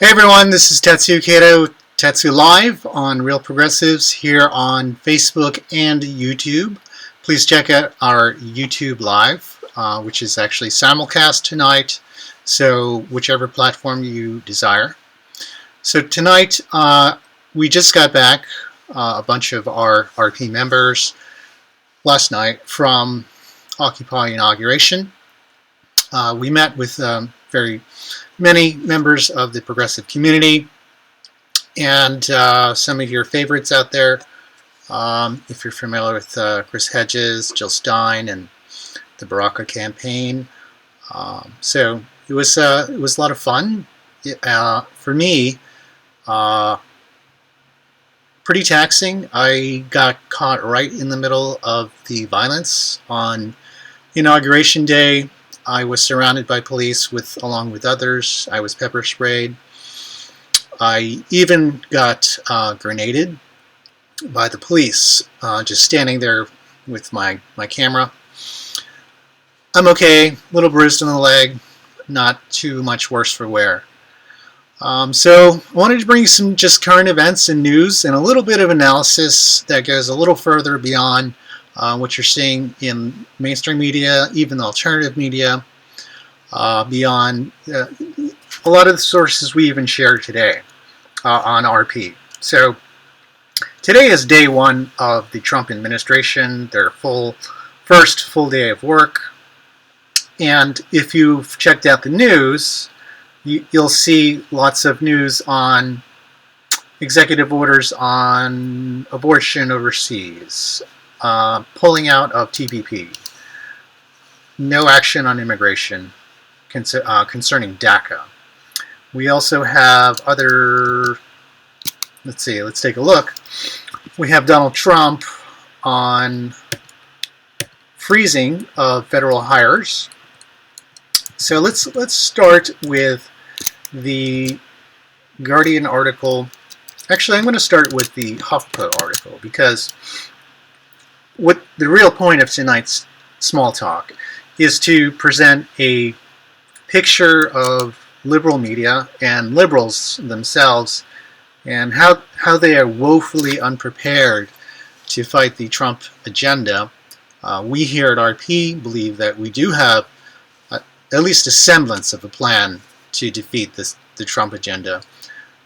Hey everyone, this is Tetsu Kato, Tetsu Live on Real Progressives here on Facebook and YouTube. Please check out our YouTube Live, which is actually simulcast tonight, so whichever platform you desire. So tonight, we just got back, a bunch of our RP members last night from Occupy Inauguration. We met with very many members of the progressive community and some of your favorites out there. If you're familiar with Chris Hedges, Jill Stein, and the Baraka campaign. So it was a lot of fun. For me, pretty taxing. I got caught right in the middle of the violence on Inauguration Day. I was surrounded by police along with others. I was pepper sprayed. I even got grenaded by the police, just standing there with my camera. I'm okay, a little bruised on the leg, not too much worse for wear. So I wanted to bring you some just current events and news and a little bit of analysis that goes a little further beyond what you're seeing in mainstream media, even the alternative media, beyond a lot of the sources we even share today on RP. So today is day one of the Trump administration, their first full day of work. And if you've checked out the news, you'll see lots of news on executive orders on abortion overseas, pulling out of TPP, no action on immigration concerning DACA. We also have other, let's take a look. We have Donald Trump on freezing of federal hires. So let's start with the Guardian article. Actually, I'm going to start with the HuffPo article because what the real point of tonight's small talk is to present a picture of liberal media and liberals themselves and how they are woefully unprepared to fight the Trump agenda. We here at RP believe that we do have at least a semblance of a plan to defeat the Trump agenda.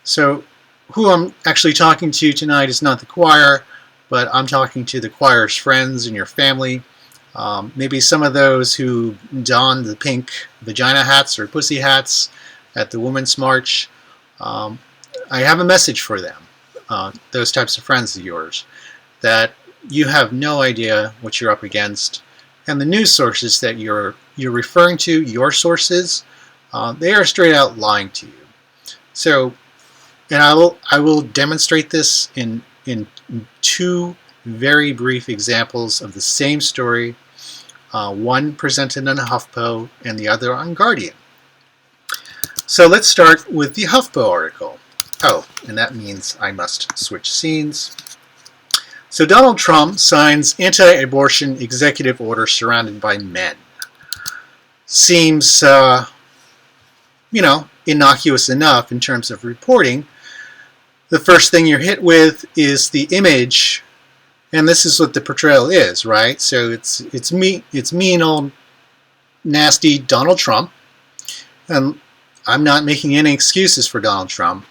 So who I'm actually talking to tonight is not the choir, but I'm talking to the choir's friends and your family. Maybe some of those who donned the pink vagina hats or pussy hats at the Women's March. I have a message for them, those types of friends of yours, that you have no idea what you're up against, and the news sources that you're referring to, your sources, they are straight out lying to you. So, and I will demonstrate this in two very brief examples of the same story, one presented on HuffPo and the other on Guardian. So let's start with the HuffPo article. Oh, and that means I must switch scenes. So Donald Trump signs anti-abortion executive order surrounded by men. Seems, innocuous enough in terms of reporting. The first thing you're hit with is the image, and this is what the portrayal is, right? So it's mean old nasty Donald Trump, and I'm not making any excuses for Donald Trump.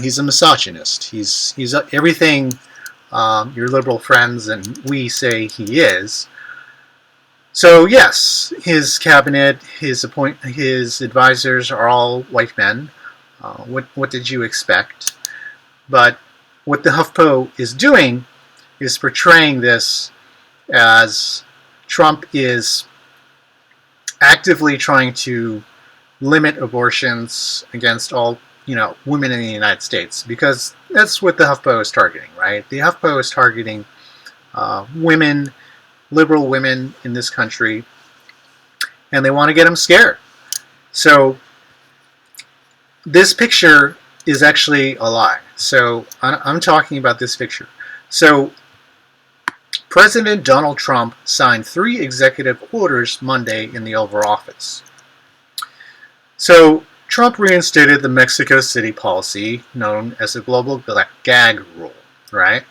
He's a misogynist. He's everything your liberal friends and we say he is. So yes, his cabinet, his advisors are all white men. What did you expect? But what the HuffPo is doing is portraying this as Trump is actively trying to limit abortions against all women in the United States, because that's what the HuffPo is targeting, right? The HuffPo is targeting women, liberal women in this country, and they want to get them scared. So this picture is actually a lie. So I'm talking about this picture. So President Donald Trump signed 3 executive orders Monday in the Oval Office. So Trump reinstated the Mexico City policy known as the global gag rule, right?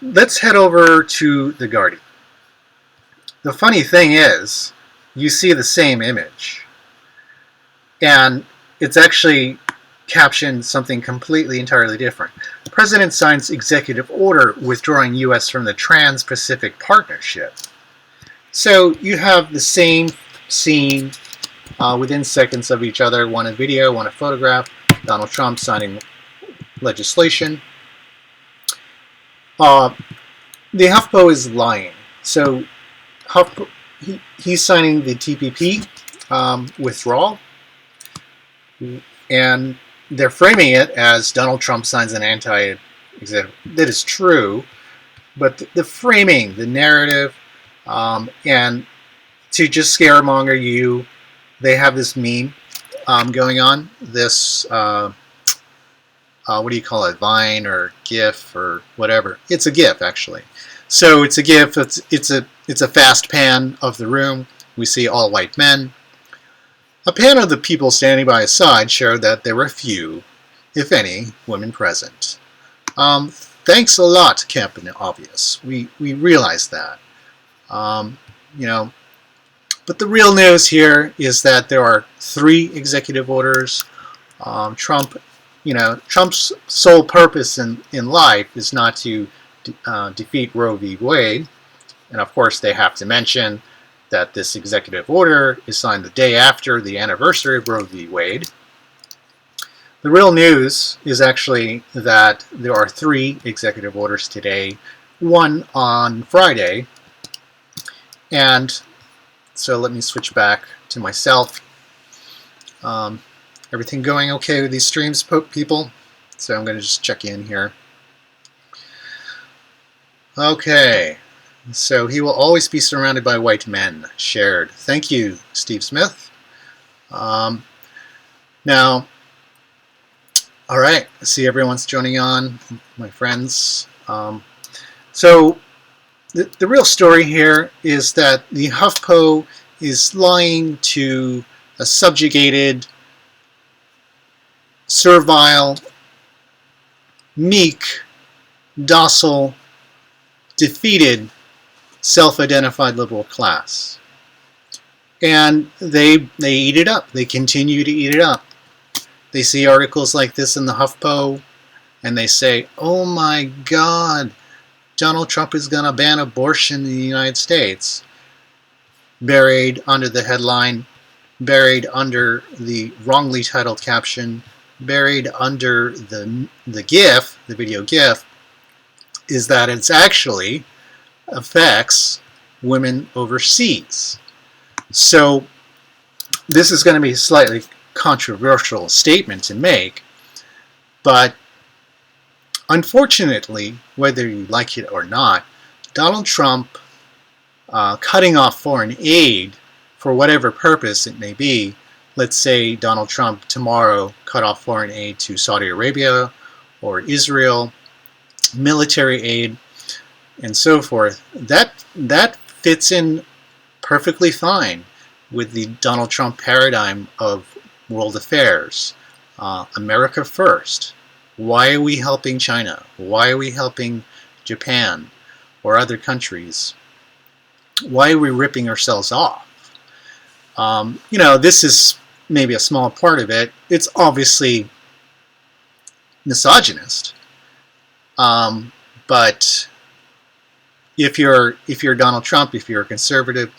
Let's head over to The Guardian. The funny thing is, you see the same image, and it's actually captioned something completely entirely different. The president signs executive order withdrawing U.S. from the Trans-Pacific Partnership. So you have the same scene within seconds of each other, one a video, one a photograph, Donald Trump signing legislation. The HuffPo is lying. So he's signing the TPP withdrawal, and they're framing it as Donald Trump signs an anti-executive. That is true, but the framing, the narrative, and to just scaremonger you, they have this meme going on. This what do you call it? Vine or GIF or whatever. It's a GIF actually. So it's a GIF. It's a fast pan of the room. We see all white men. A pan of the people standing by his side showed that there were few, if any, women present. Thanks a lot, Captain Obvious. We realize that. You know, but the real news here is that there are 3 executive orders. Trump's sole purpose in life is not to defeat Roe v. Wade, and of course they have to mention that this executive order is signed the day after the anniversary of Roe v. Wade. The real news is actually that there are 3 executive orders today, one on Friday, and so let me switch back to myself. Everything going okay with these streams, people? So I'm going to just check in here. Okay, so he will always be surrounded by white men. Shared. Thank you, Steve Smith. Now, all right, I see everyone's joining on, my friends. So the real story here is that the HuffPo is lying to a subjugated, servile, meek, docile, defeated, self-identified liberal class. And they eat it up. They continue to eat it up. They see articles like this in the HuffPo, and they say, oh my God, Donald Trump is going to ban abortion in the United States. Buried under the headline, buried under the wrongly titled caption, buried under the GIF, the video GIF, is that it's actually affects women overseas. So this is going to be a slightly controversial statement to make, but unfortunately, whether you like it or not, Donald Trump cutting off foreign aid for whatever purpose it may be, let's say Donald Trump tomorrow cut off foreign aid to Saudi Arabia or Israel, military aid, and so forth, that fits in perfectly fine with the Donald Trump paradigm of world affairs. America first. Why are we helping China? Why are we helping Japan or other countries? Why are we ripping ourselves off? This is maybe a small part of it. It's obviously misogynist. But if you're Donald Trump, if you're a conservative,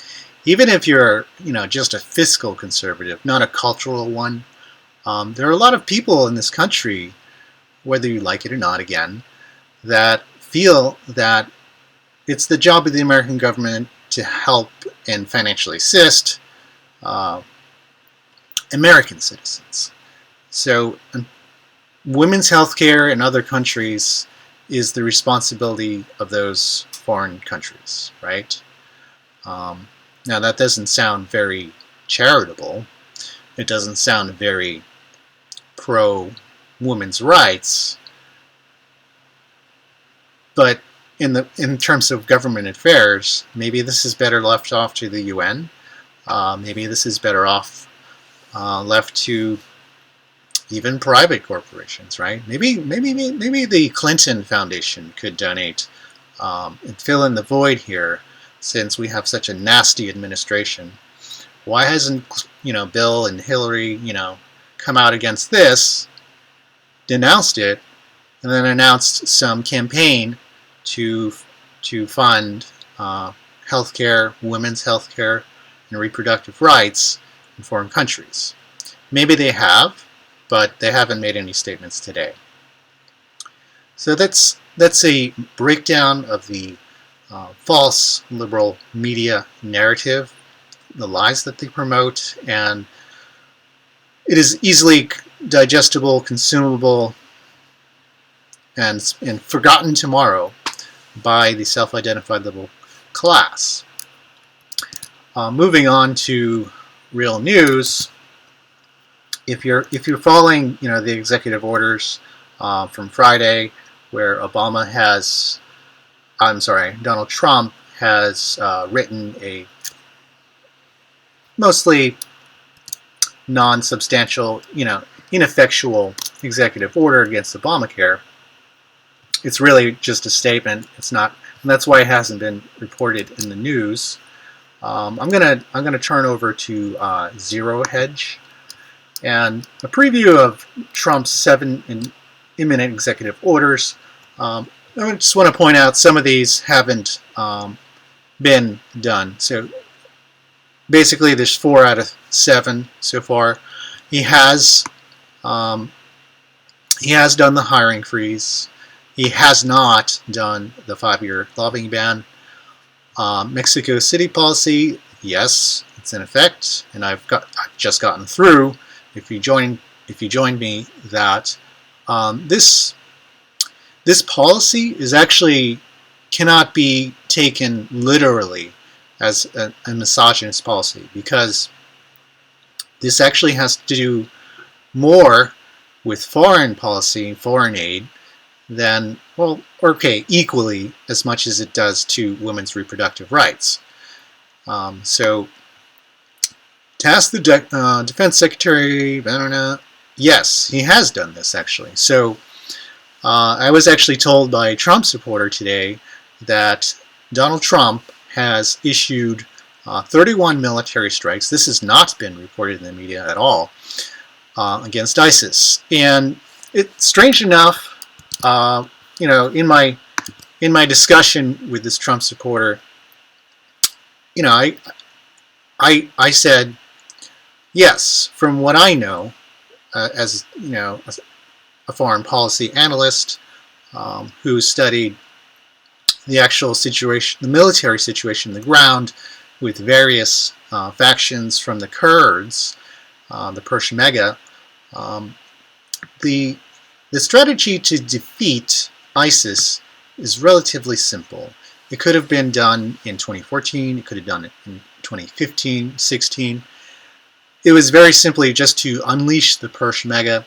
even if you're just a fiscal conservative, not a cultural one, there are a lot of people in this country, whether you like it or not, again, that feel that it's the job of the American government to help and financially assist American citizens. So women's health care in other countries is the responsibility of those foreign countries, right? Now that doesn't sound very charitable. It doesn't sound very pro women's rights. But in terms of government affairs, maybe this is better left off to the UN. Maybe this is better off left to even private corporations, right? Maybe the Clinton Foundation could donate and fill in the void here, since we have such a nasty administration. Why hasn't Bill and Hillary come out against this, denounced it, and then announced some campaign to fund healthcare, women's healthcare, and reproductive rights in foreign countries? Maybe they have, but they haven't made any statements today. So that's a breakdown of the false liberal media narrative, the lies that they promote, and it is easily digestible, consumable, and forgotten tomorrow by the self-identified liberal class. Moving on to real news. If you're following the executive orders from Friday, where Donald Trump has written a mostly non-substantial, ineffectual executive order against Obamacare. It's really just a statement. It's not, and that's why it hasn't been reported in the news. I'm gonna turn over to Zero Hedge and a preview of Trump's 7 imminent executive orders. I just want to point out some of these haven't been done. So basically, there's 4 out of 7 so far. He has done the hiring freeze. He has not done the 5-year lobbying ban. Mexico City policy, yes, it's in effect, and I've just gotten through. If you join me, that this policy is actually cannot be taken literally as a misogynist policy, because this actually has to do more with foreign policy, foreign aid, than, well, okay, equally as much as it does to women's reproductive rights. So, to ask the Defense Secretary, yes, he has done this actually. So, I was actually told by a Trump supporter today that Donald Trump has issued 31 military strikes. This has not been reported in the media at all against ISIS. And it's strange enough, in my discussion with this Trump supporter, I said, yes, from what I know, as a foreign policy analyst who studied the actual situation, the military situation on the ground, with various factions from the Kurds, the Peshmerga. The strategy to defeat ISIS is relatively simple. It could have been done in 2014. It could have done it in 2015, 16. It was very simply just to unleash the Peshmerga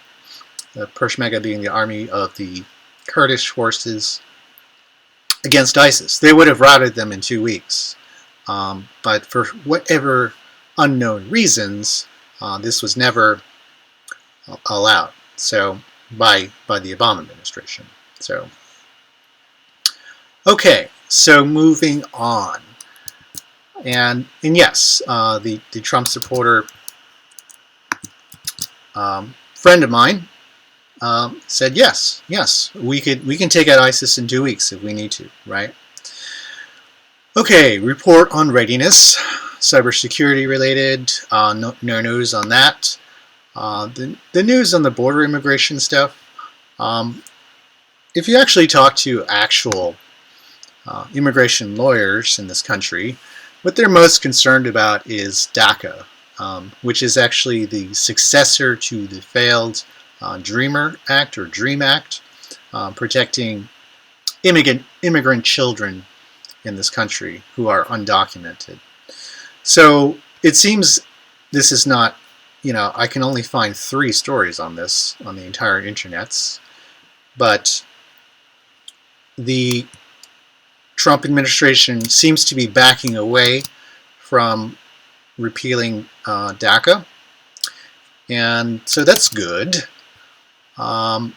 being the army of the Kurdish forces, against ISIS. They would have routed them in 2 weeks. But for whatever unknown reasons, this was never allowed. So by the Obama administration. So okay, so moving on, and yes, the Trump supporter friend of mine said yes, we can take out ISIS in 2 weeks if we need to, right? Okay, report on readiness, cybersecurity related. No news on that. The news on the border immigration stuff. If you actually talk to actual immigration lawyers in this country, what they're most concerned about is DACA, which is actually the successor to the failed Dreamer Act or DREAM Act, protecting immigrant children in this country who are undocumented. So it seems this is not, I can only find 3 stories on this on the entire internets, but the Trump administration seems to be backing away from repealing DACA, and so that's good. And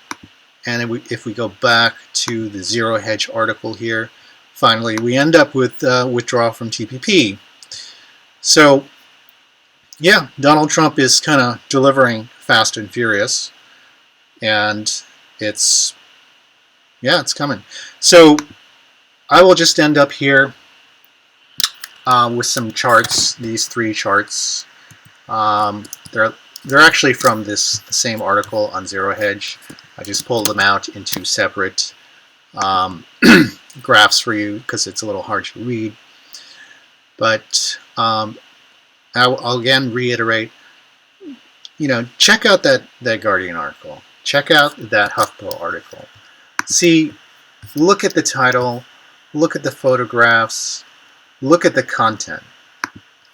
if we go back to the Zero Hedge article here, finally we end up with withdrawal from TPP. So yeah, Donald Trump is kind of delivering fast and furious, and it's coming. So I will just end up here with some charts. These 3 charts, they're actually from the same article on Zero Hedge. I just pulled them out into separate graphs for you because it's a little hard to read. But I'll again reiterate, check out that Guardian article. Check out that HuffPo article. See, look at the title, look at the photographs, look at the content,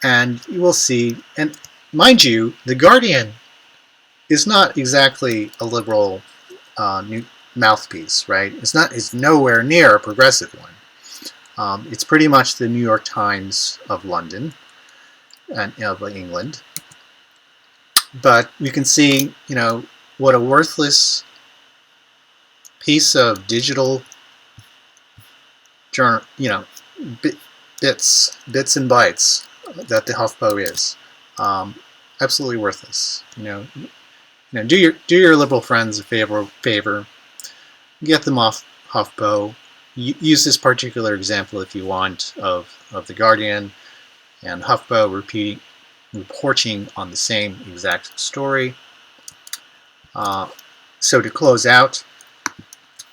and you will see, and mind you, the Guardian is not exactly a liberal mouthpiece, right? It's nowhere near a progressive one. It's pretty much the New York Times of London and of England. But you can see, what a worthless piece of digital journal, bits and bytes that the HuffPo is. Absolutely worthless. Do your liberal friends a favor. Get them off HuffPo. Use this particular example if you want of the Guardian and HuffPo reporting on the same exact story. So to close out,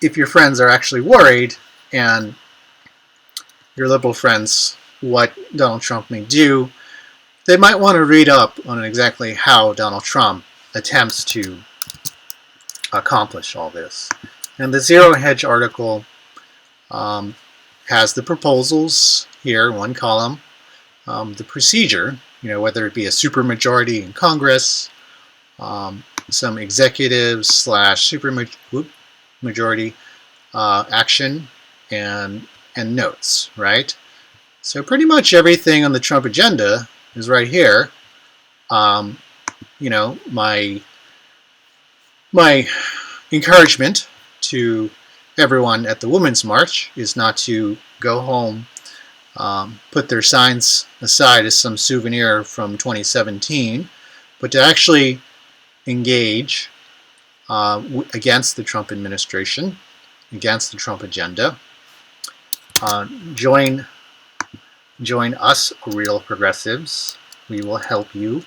if your friends are actually worried and your liberal friends what Donald Trump may do, they might want to read up on exactly how Donald Trump attempts to accomplish all this. And the Zero Hedge article has the proposals here, one column, the procedure, whether it be a supermajority in Congress, some executives / supermajority action, and notes, right? So pretty much everything on the Trump agenda is right here. My encouragement to everyone at the Women's March is not to go home, put their signs aside as some souvenir from 2017, but to actually engage against the Trump administration, against the Trump agenda. Join us, real progressives. We will help you.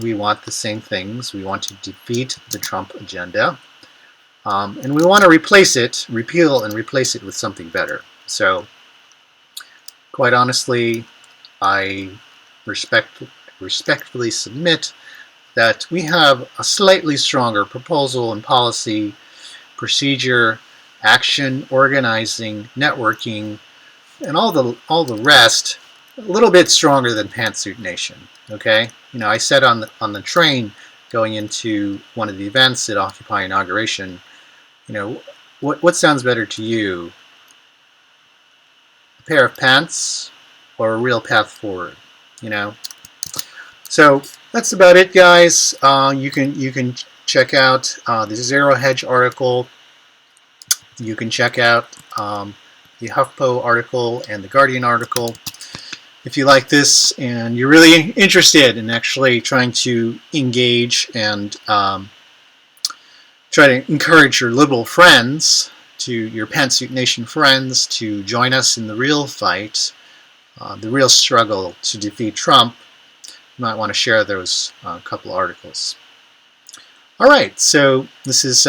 We want the same things. We want to defeat the Trump agenda. And we want to repeal and replace it with something better. So, quite honestly, I respectfully submit that we have a slightly stronger proposal and policy, procedure, action, organizing, networking, and all the rest, a little bit stronger than Pantsuit Nation. Okay, I said on the train going into one of the events at Occupy Inauguration, what sounds better to you? A pair of pants or a real path forward? So that's about it, guys. You can check out the Zero Hedge article. You can check out the HuffPo article and the Guardian article. If you like this and you're really interested in actually trying to engage and try to encourage your liberal friends, your Pantsuit Nation friends, to join us in the real fight, the real struggle to defeat Trump, you might want to share those couple articles. All right, so this is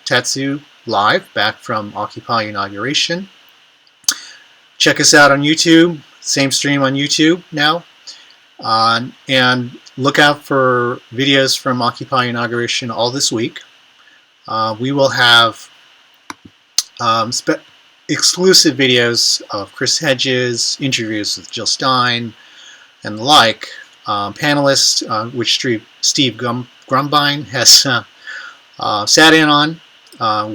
Tatsu live back from Occupy Inauguration. Check us out on YouTube. Same stream on YouTube now. And look out for videos from Occupy Inauguration all this week. We will have exclusive videos of Chris Hedges, interviews with Jill Stein, and the like. Panelists, which Steve Grumbine has sat in on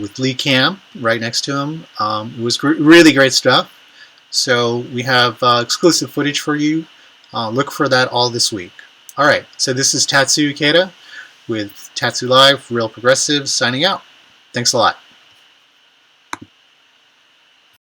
with Lee Camp right next to him. It was really great stuff. So we have exclusive footage for you Look for that all this week. All right, so this is Tatsu Ikeda with Tatsu Live, Real Progressives, signing out. Thanks a lot.